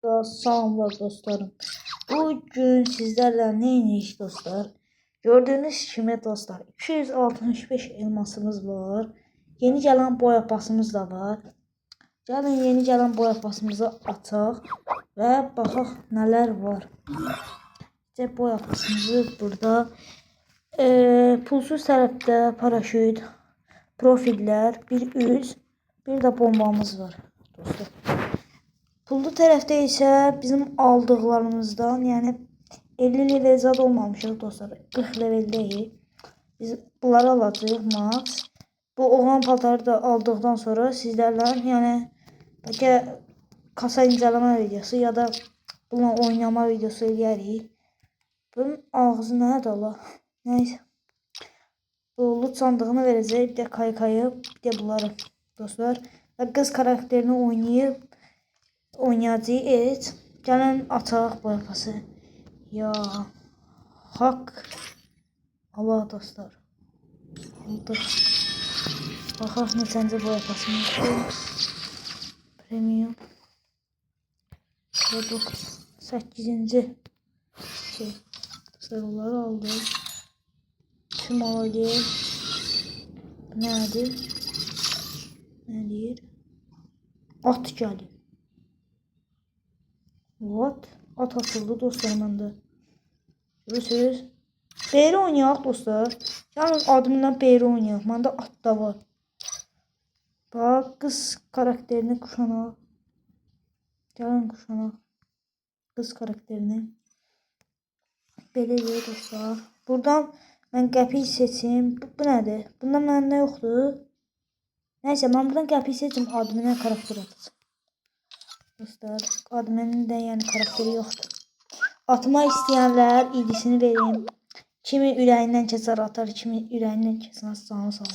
Salamlar dostlarım. Bugün sizlerle neymiş dostlar? Gördüğünüz gibi dostlar 265 elmasımız var. Yeni gelen boya pasımız da var. Gəlin yeni gelen boya pasımızı açaq və baxaq nələr var. İşte boya pasımızı burada pulsuz tərəfdə paraşüt, profiller, bir üz, bir de bombamız var dostlar. Pullu tərəfdə isə bizim aldıqlarımızdan, yəni 50 level zad olmamışıq dostlar. 40 leveldəyik. Biz bunları alacağıq max. Bu oğlan paltarı da aldıqdan sonra sizlərlə, yəni bəlkə kasa incələmə videosu ya da bununla oynama videosu eləyərik. Bunun ağzı nədir Allah? Nəysə. Bu loot sandığını verəcək, bir də kaykayı, bir də bunları dostlar. Və qız karakterini oynayacağıq. Evet. Gəlin açaq bu yapası. Ya hak. Allah dostlar. Aldıq. Baxaq neçənci bu yapasını. Premium. Produkt 8-ci şey. Dostlar onları aldım. Tüm alıyor. Nədir? Nə deyir? At gəlir. What? At atıldı dostlar məndə. Görürsünüz? Beyri oynayaq dostlar. Gəlin adımdan beyri oynayaq. Məndə at da var. Bax qız karakterini kuşanaq. Gəlin kuşanaq. Qız karakterini. Belə deyək dostlar. Buradan mən qəpik seçim. Bu nədir? Bundan məndə yoxdur. Nəysə mən buradan qəpik seçim. Adımdan karakter atacağım. Dostlar, adminin de yani karakteri yoktur. Atma isteyenler ilgisini vereyim. Kimi ürəyindən keçər atar, kimi ürəyindən keçməz sağ olsun.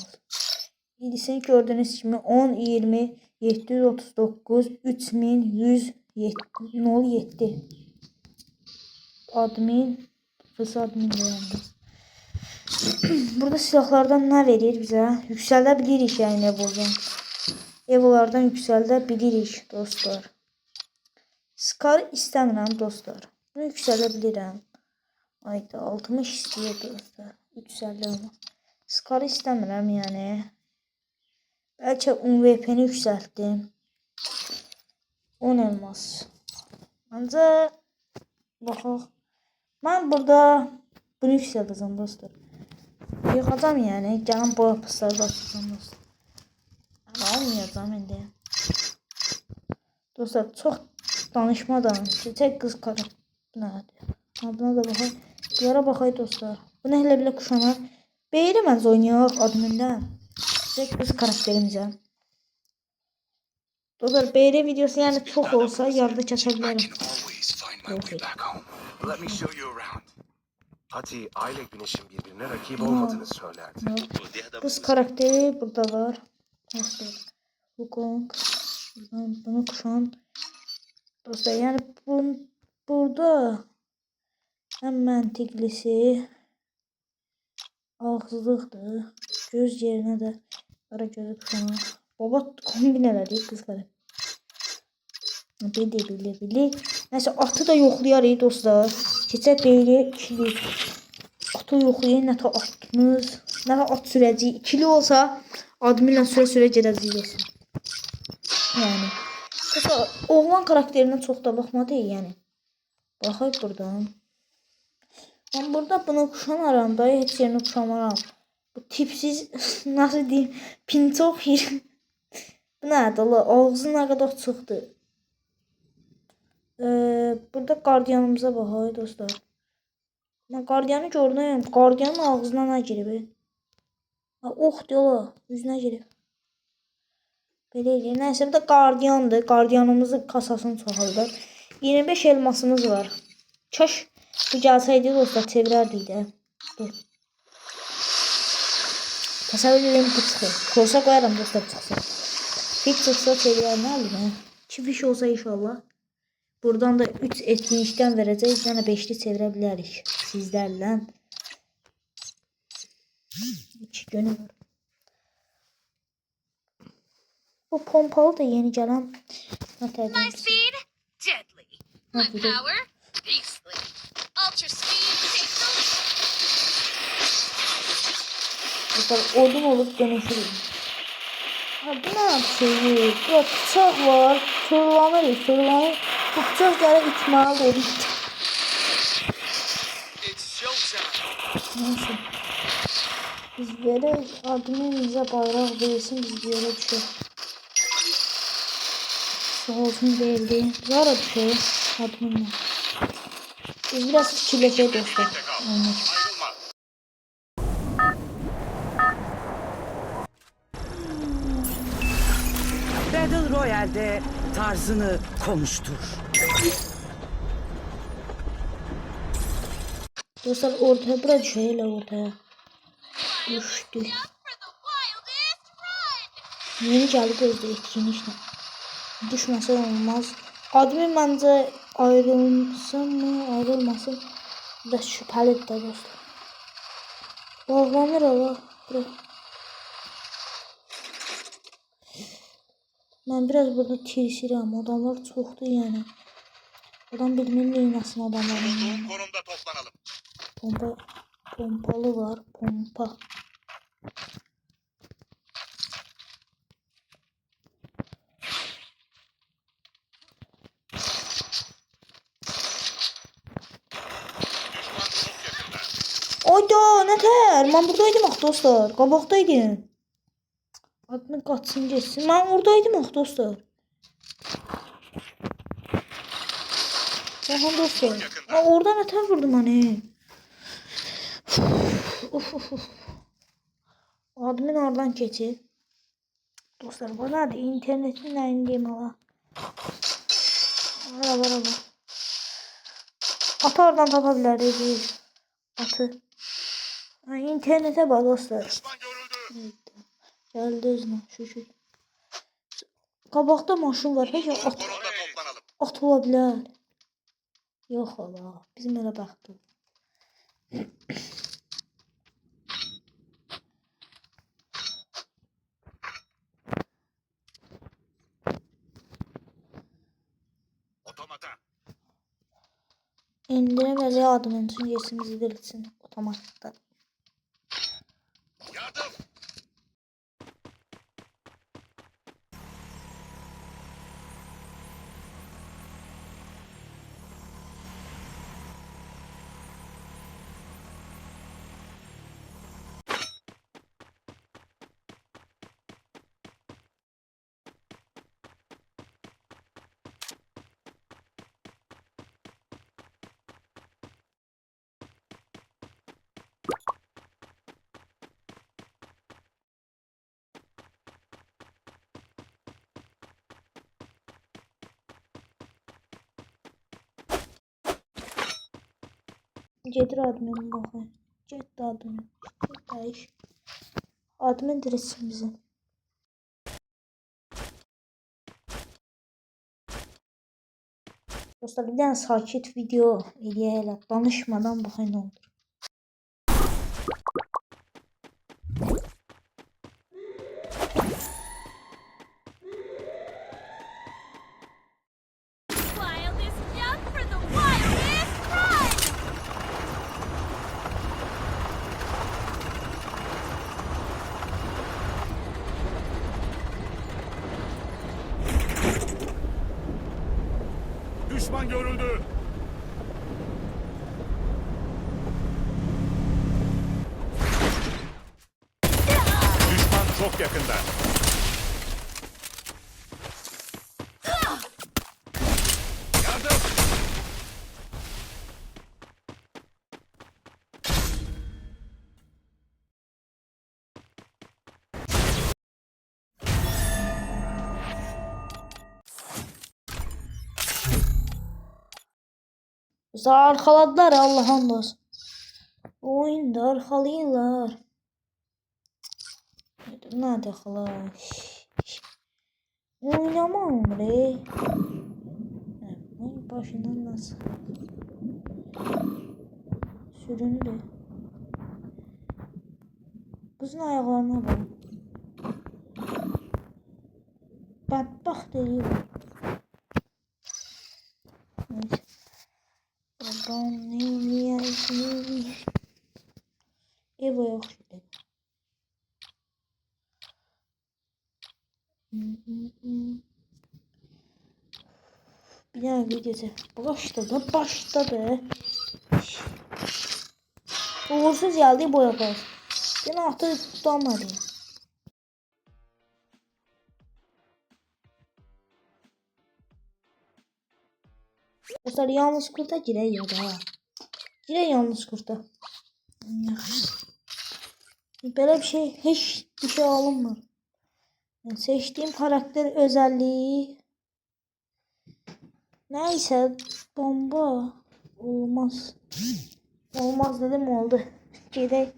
İlgisini gördüğünüz kimi 10, 20, 739, 3107. Admin, fıs admin deyəndə. Burada silahlardan ne verir bize? Yüksəldə yani buradan. Evolardan yüksəldə dostlar. Scar istəmirəm dostlar. Bunu yüksələ bilirəm. Ayda 60 istəyir dostlar. Yüksələ olmaz. Scar istəmirəm yəni. Bəlkə UMVP-ni yüksəltdim. 10 elmas. Ancaq baxaq. Mən burada bunu yüksəldəcəm dostlar. Yığacam yəni. Gələn boya pasları da açacağım dostlar. Amma almayacağım indi. Dostlar çox danışmadan tek kız karar. Buna da bakayım. Bunlara bakayım dostlar. Bu ne hele bile kuşanar. Beğenemez oynayaq admindən. Tek kız karakterimizə. Dostlar beğeni videosu yani çok olsa yarıda kesebilirim. Hati aile güneşin birbirine rakip olmadığını söylerdi. Kız karakteri burada var. Dostlar. Wukong. Bunu kuşan. Dostlar yani burada en məntiqlisi ağızlıqdır. Göz yerine de ara gözü kuşanır. Baba kombin elədik qızları. Bili. Neyse atı da yoxlayarıq dostlar. Keçək beyli ikili. Atı yoxlayın nə ta atınız. Nə ta at sürəcək. İkili olsa adminlə sürə gedəcəyik. Yani. Mesela oğlan karakterinden çok da bakmadı yani. Bakayım buradan. Ben burada bunu kuşanaram da hiç yerini kuşamaram. Bu tipsiz nasıl diyeyim pintok yer. Bu nədir Allah ağzı nə qədər çıxdı. Burada qardiyanımıza baxayım dostlar. Mən qardiyanı gördüm. Qardiyanın ağzına nə girib? Ox diyorlar. Yüzünə girib. Belə eləyir. Nəysə bu da qardiyandır. Qardiyanımızın kasasını çoxaldır. 25 elmasımız var. Kaş bu gəlsəydi dostlar çevirərdik də. Dur. Təsəvvür edin bu çıxır. Korsa qoyaram dostlar çıxsın. Hiç çıxsa çevirər nə olur? 2 fiş olsa inşallah. Buradan da 3 etkinlikdən verəcək. Yəni 5'li çevirə bilərik sizlərlə. 2 günü var. Bu pompalı da yeni gelen. My speed, deadly. My power, beastly. Ultra speed, take Dostlar odun olup dönüşürüz. Ha, bu ne şeyi? Burada bıçak var. Fırlanır. Bu bıçak gəlib itməlidir. It's showtime. Neyse. Biz verək, adminimizə bayraq versin, biz bir yerə düşək. Sağ olsun verdi. Zara düşək adminlə. Biz biraz fikirləşək dostlar. Olmaz. Battle Royale'de tarzını konuştur. Dostlar ortaya bura düşək elə ortaya. Düşdük. for the wildest run. Yeni gəlib özdə etkinliklə. Düşməsə olmaz. Admin məncə ayrılsın mı, ayrılmasın da şübhəlidir də dostlar. Bağlanır ala. Bura. Mən biraz burada tirsirəm. Adamlar çoxdur yəni. Adam bilmir neynəsin adamların. Yani. Konumda toplanalım. Pompalı var. Pompa. Ayda nətər? Mən buradaydım ax dostlar. Qabaqdaydım. Admin qaçsın geçsin. Mən oradaydım ax dostlar. Baxın dostlar. Orada nətər vurdu məni? Admin oradan keçir. Dostlar bu nədir? İnternetin nəyindeyim ala. Araba. Atı oradan tapa bilərik biz. Atı. İnternete bak dostlar. Düşman görüldü. Geldi özünə şükür. Qabaqda maşın var. Peki at, Konumda toplanalım. at ola bilər. Yox ala. Bizim elə baxdı. Otomata. İndirməli adımın üçün yesimizi dirilsin. Otomatikdə. Yardım. Gedir admin baxın. Getdi admin. Dəyiş. Admin dirilsin bizi. Dostlar bir dənə sakit video eləyək elə. Danışmadan baxın nə olur. Wildest jump for the wildest run. Düşman görüldü. Düşman çok yakında. Yardım. Dostlar arkaladılar Allah'ın olsun. Oyunda arkalayırlar. Nerede hala? Oynamam bre. Başından nasıl? Süründü. Kızın ayaklarına bak. Bədbəxt eləyir. Neyse. Babam neyini Evo yok şimdi. Bir daha videosu başladı. Uğursuz geldi bu yapar. Yine atı tutamadı. Dostlar yalnız kurta girey ya da. Girey yalnız kurta. Böyle bir şey hiç bir şey alınmır. Yani seçtiğim karakter özelliği neyse bomba olmaz. Olmaz dedim oldu. Girey.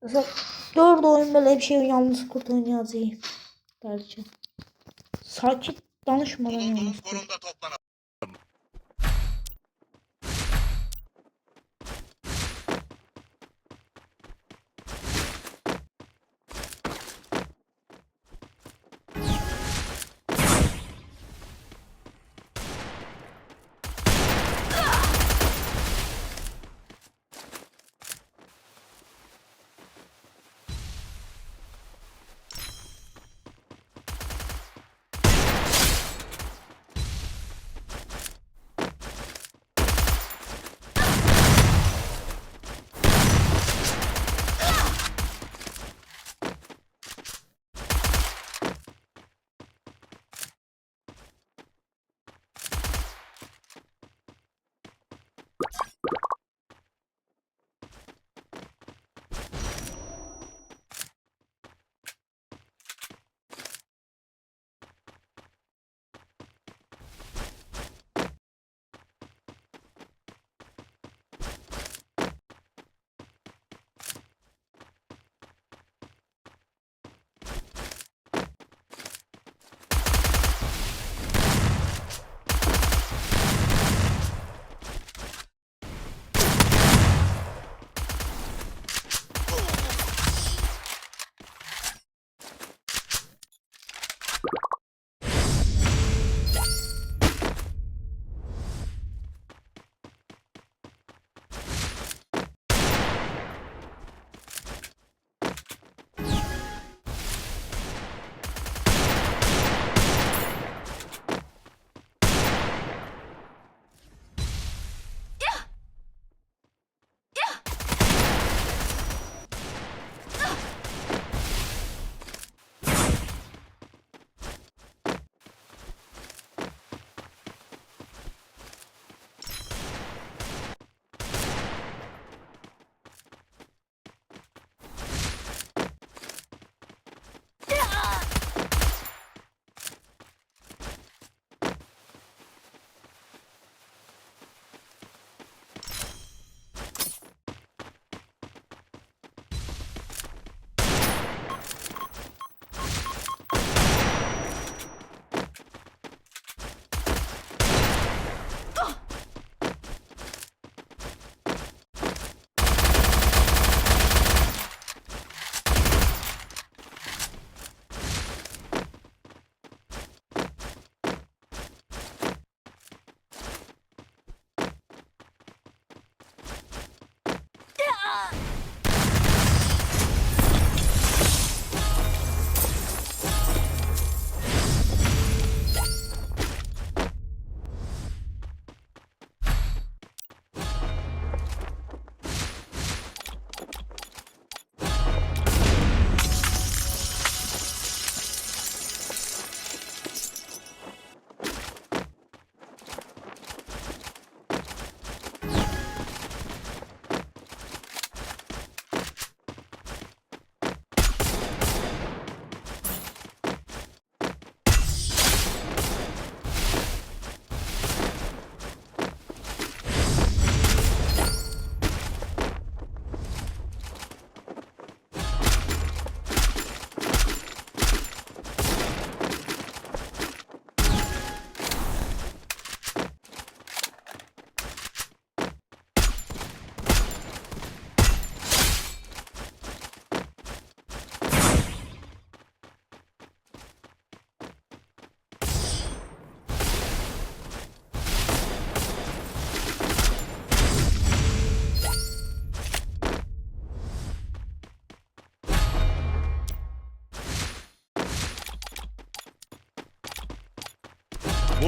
Mesela 4 oyun böyle bir şey yalnız kurt oynayacağım. Belki. Sakin danışmadan yalnız Bulunduğumuz kurt. konumda toplanalım.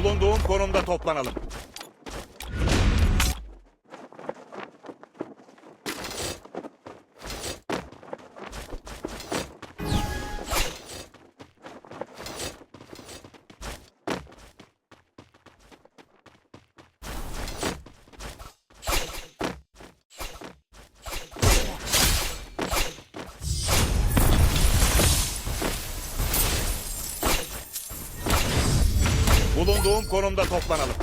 Bulunduğum konumda toplanalım. Bulunduğum konumda toplanalım.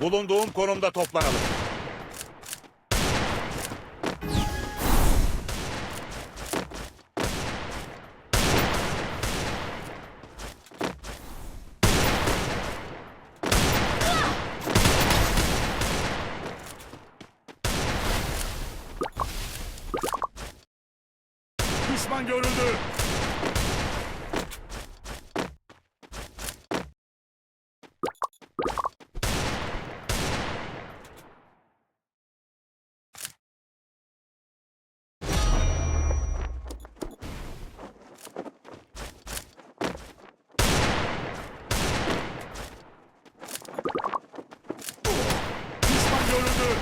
Bulunduğum konumda toplanalım. Düşman görüldü. Düşman görüldü.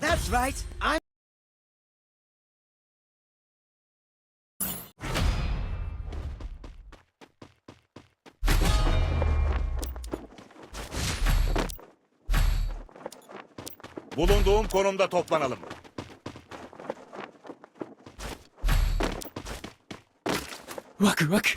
That's right. I'm Bulunduğum konumda toplanalım. Rock, rock.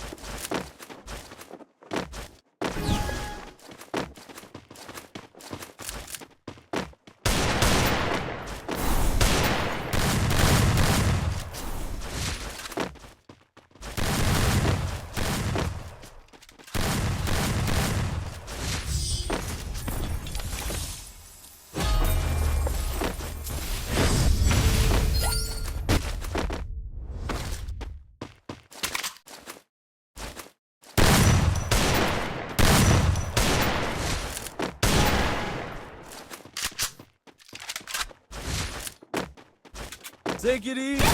Take it easy.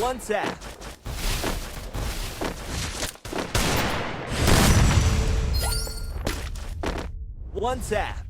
One tap. One tap.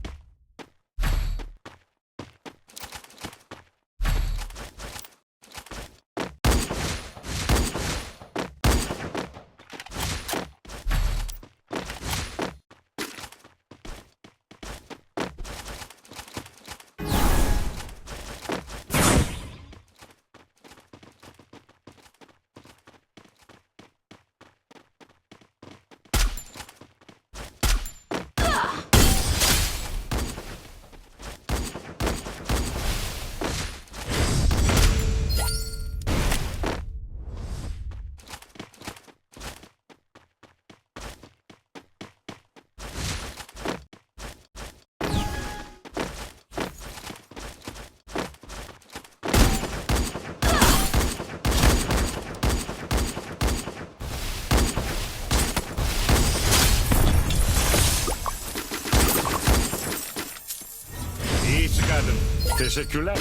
İyi çıkardın. Teşekkürler.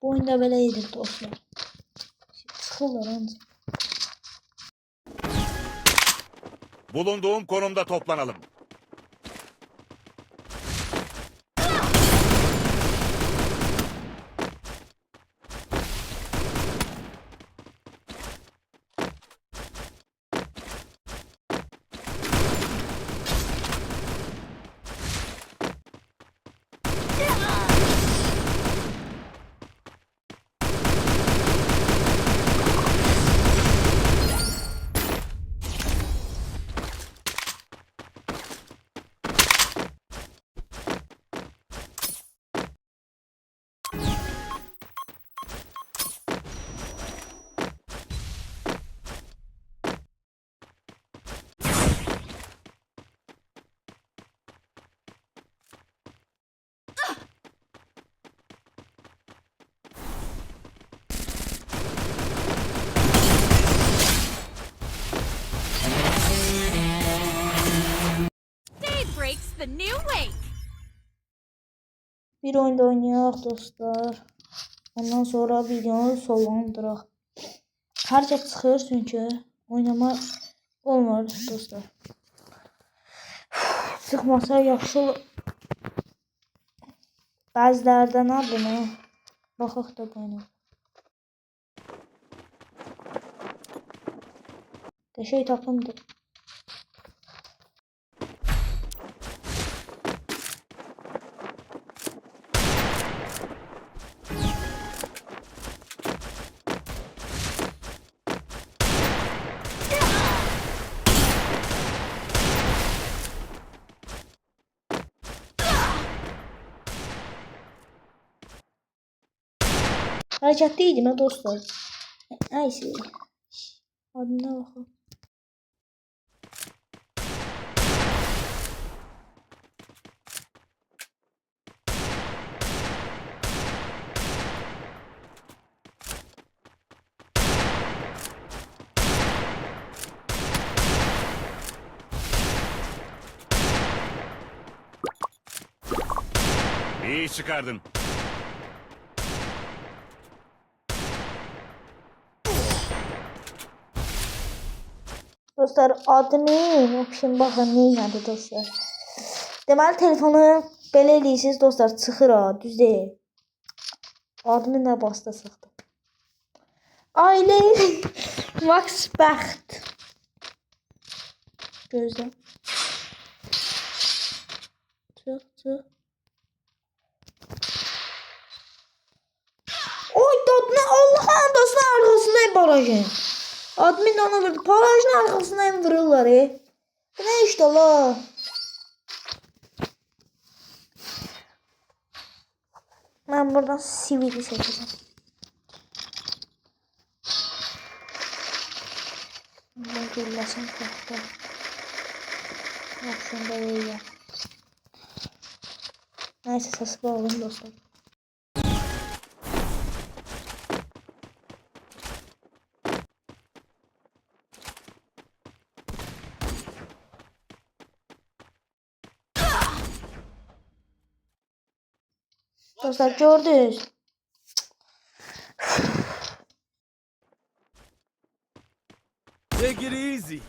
Bu oyunda belə edir dostlar. Sıxırlar ancaq. Bulunduğum konumda toplanalım. Day breaks the new week. Bir oyunda oynayaq dostlar. Ondan sonra videonu sonlandıraq. Harca çıxır çünki oynamaq olmur dostlar. Çıxmasa yaxşı olur. Bəzilərdən adını baxaq da bunu. Qəşəng takımdır. Hərəkətliydim dostlar. Nəysə. Adına baxaq. İyi iş çıkardın. Dostlar adını option baxın neyədir dostlar. Deməli telefonu belə eləyirsiniz dostlar çıxır ha düz deyil. Adını nə basta çıxdı. Ailə Max bəxt. Gözlə. Çıx. Oy dadına Allah'ın dostlar arkasındayım barajın. Admin ona vurdu. Barajın arkasından vururlar. Bu ne işte la? Ben buradan sivili seçeceğim. Ben güllesin kahta. Opsiyonda vereceğim. Neyse sesli olun dostlar. Dostlar gördünüz. Take it easy.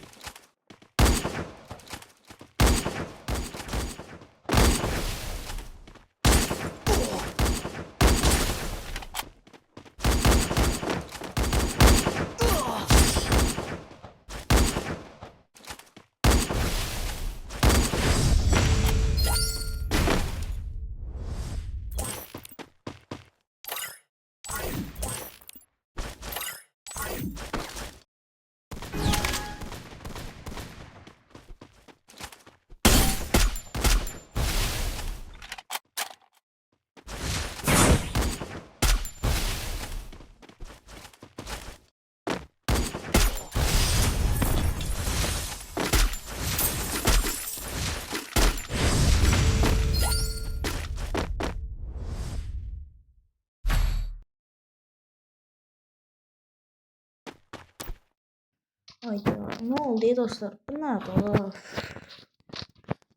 Hayda, ne oldu dostlar? Bu nerede?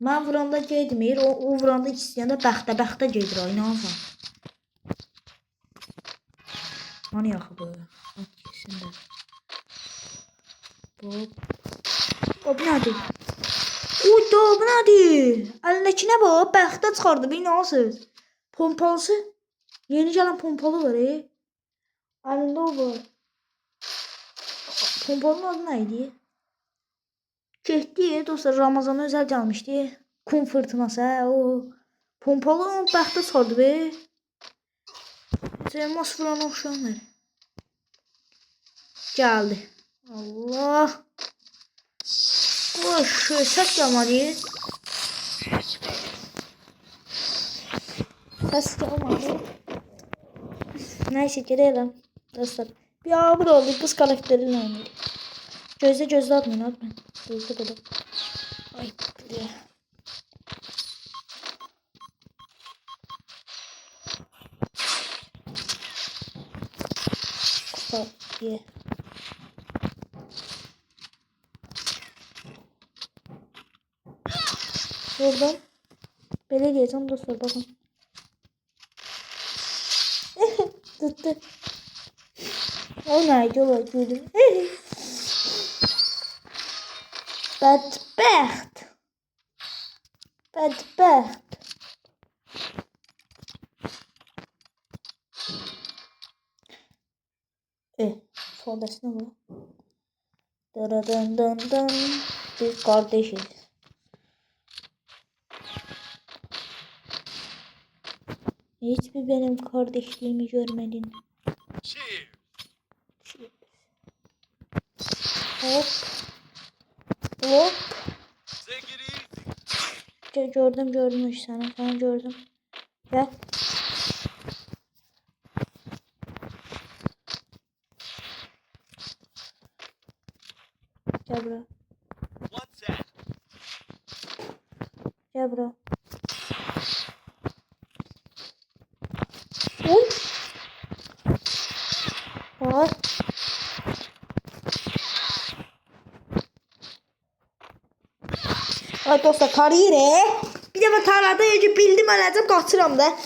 Ben vuranda getmir, o vuranda istəyəndə bəxtə gedir, inanırsan. Hani yaxı bu? Kesin də. Bu nədir? Uy da bu nədir? Əlindəkinə bax, bəxtə çıxardı. Bir nasıl? Pompalısı. Yeni gələn pompalı var. Əlində o var. Pompalının adı nə idi? Getdi dostlar, Ramazana özel gəlmişdi. Kum fırtınası o. Pompalı onu bəxtə çıxardı be. Elmas vuran oxşanlar. Gəldi. Allah. Qoş, səs gəlmədi. Səs gəlmədi. Nəysə, gedəyəm. Dostlar. Bir abur oldu, qız karakteri ilə oynayır. Gözlə atmayın. Gözlə qədər. Ay, buraya. Ye. Buradan belə deyəcəm dostlar, baxın. Tutdu. O neydi o gülüm? Bədbəxt. Soldasına bu. Dın. Biz kardeşiz. Hiçbir benim kardeşliğimi görmedin. Cheers. Hop. Take it easy. Gördüm seni. Sen gördüm. Gel. Gel buraya. What's that? Gel buraya. Uy. Bak. Ay dostlar, kariyere. Bir de ben tarlada önce bildim alacağım, kaçıram da.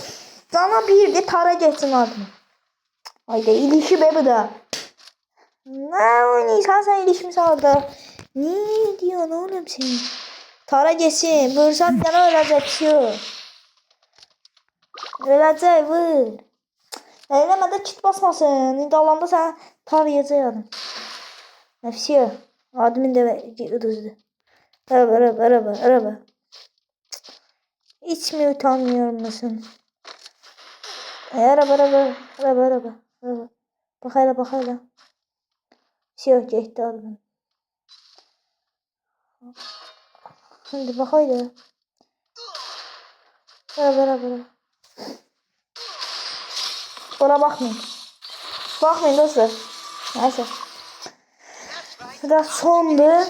Sana bir de tara geçsin adım. Ay da ilişi be bu da. Ne oynayırsan sen ilişimi orada. Ne diyorsun oğlum sen? Tara geçsin. Vursan yana ölecek şu. Ölecek vur. Eylemede kit basmasın. İndalanda sen tarayacak adam. Nefsiyor. Admin de ıdızdı. Araba. Hiç mi utanmıyor musun? Araba. Bak hele. Şey gitti adam. Şimdi bak hele. Araba. Ona bakmayın. Bakmayın dostlar. Neyse. Sıra sondu.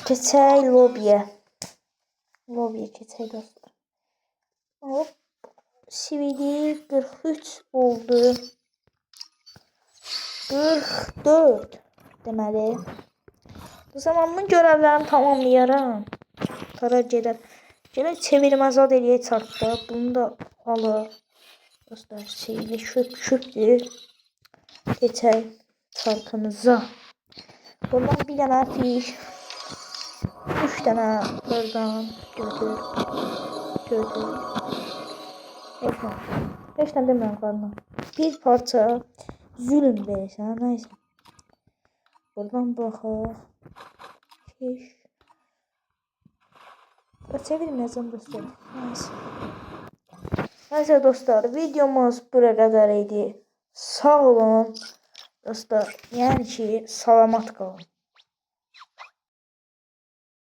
Keçək lobiyə. Keçək dostlar. Hop. CVD 43 oldu. 44 deməli. Bu zamanın görevlerini tamamlayaram. Tara gedər. Gələk çevirmə zad eləyə çatdı. Bunu da alır. Dostlar şeyle şöpdür. Keçək çarkımıza. Buradan bir dənə fiş. 3 tane buradan götür. 5 tane demiyorum karnına. Bir parça zülüm verirsən, neyse. Buradan baxaq. Çevirməyəcəm dostlar. Neyse dostlar, videomuz buraya kadar idi. Sağ olun dostlar. Yəni ki, salamat qalın.